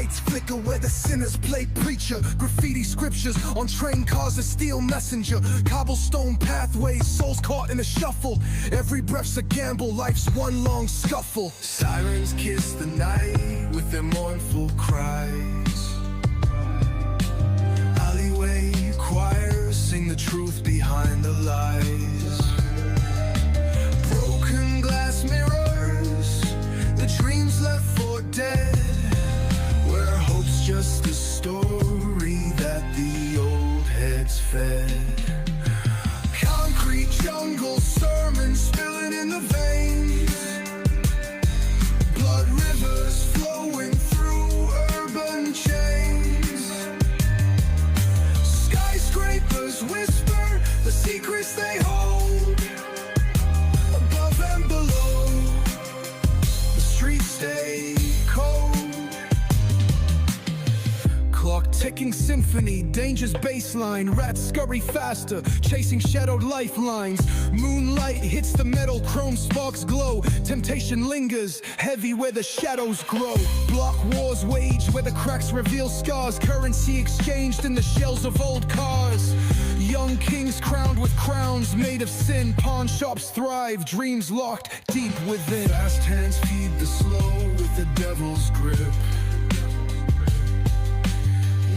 lights flicker where the sinners play preacher. Graffiti scriptures on train cars, a steel messenger. Cobblestone pathways, souls caught in a shuffle. Every breath's a gamble, life's one long scuffle. Sirens kiss the night with their mournful cries. Alleyway choirs sing the truth behind the lies. Broken glass mirrors, the dreams left for dead, where hope's just a story that the old heads fed. Concrete jungle sermons spilling in the veins. Blood rivers flowing through urban chains. Skyscrapers whisper the secrets they hold. Above and below, the streets stay cold. Clock ticking symphony, danger's baseline. Rats scurry faster, chasing shadowed lifelines. Moonlight hits the metal, chrome sparks glow. Temptation lingers, heavy where the shadows grow. Block wars wage where the cracks reveal scars. Currency exchanged in the shells of old cars. Young kings crowned with crowns made of sin. Pawn shops thrive, dreams locked deep within. Fast hands feed the slow with the devil's grip.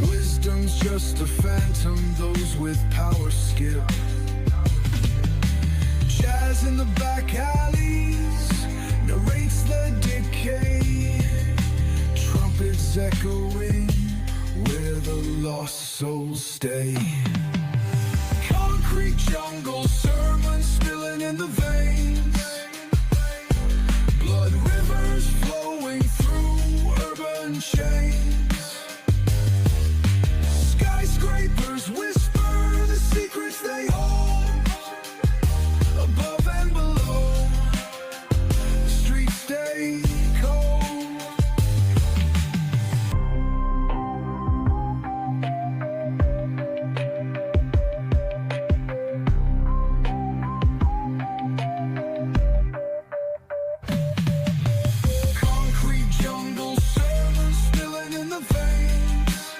Wisdom's just a phantom, those with power skip. Jazz in the back alleys narrates the decay. Trumpets echoing where the lost souls stay. Concrete jungle sermons spilling in the veins. Blood rivers flowing through urban chains. Skyscrapers whisper the secrets they hold. Above and below, the streets stay cold. Concrete jungle sermons spilling in the veins.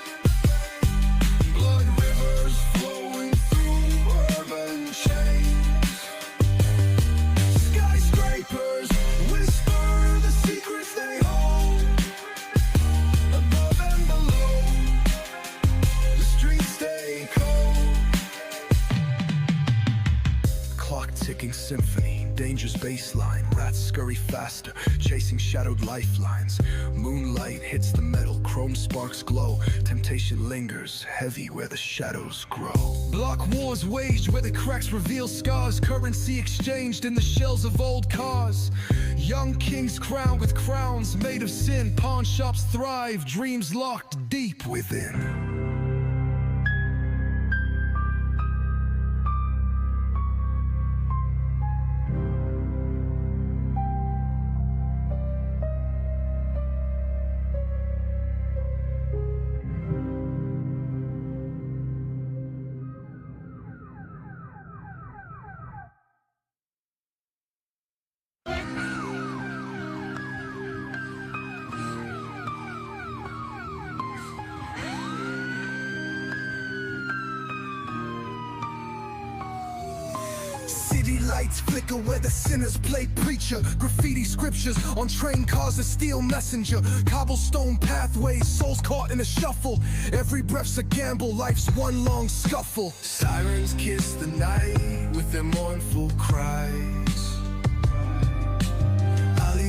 Blood rivers flowing through urban chains. Skyscrapers whisper the secrets they hold. Above and below, the streets stay cold. Clock ticking symphony, danger's baseline. Rats scurry faster, chasing shadowed lifelines. Moonlight hits the metal, chrome sparks glow. Temptation lingers, heavy where the shadows grow. Block wars waged where the cracks reveal scars. Currency exchanged in the shells of old cars. Young kings crowned with crowns made of sin. Pawn shops thrive, dreams locked deep within. City lights flicker where the sinners play preacher. Graffiti scriptures on train cars, a steel messenger. Cobblestone pathways, souls caught in a shuffle. Every breath's a gamble, life's one long scuffle. Sirens kiss the night with their mournful cries.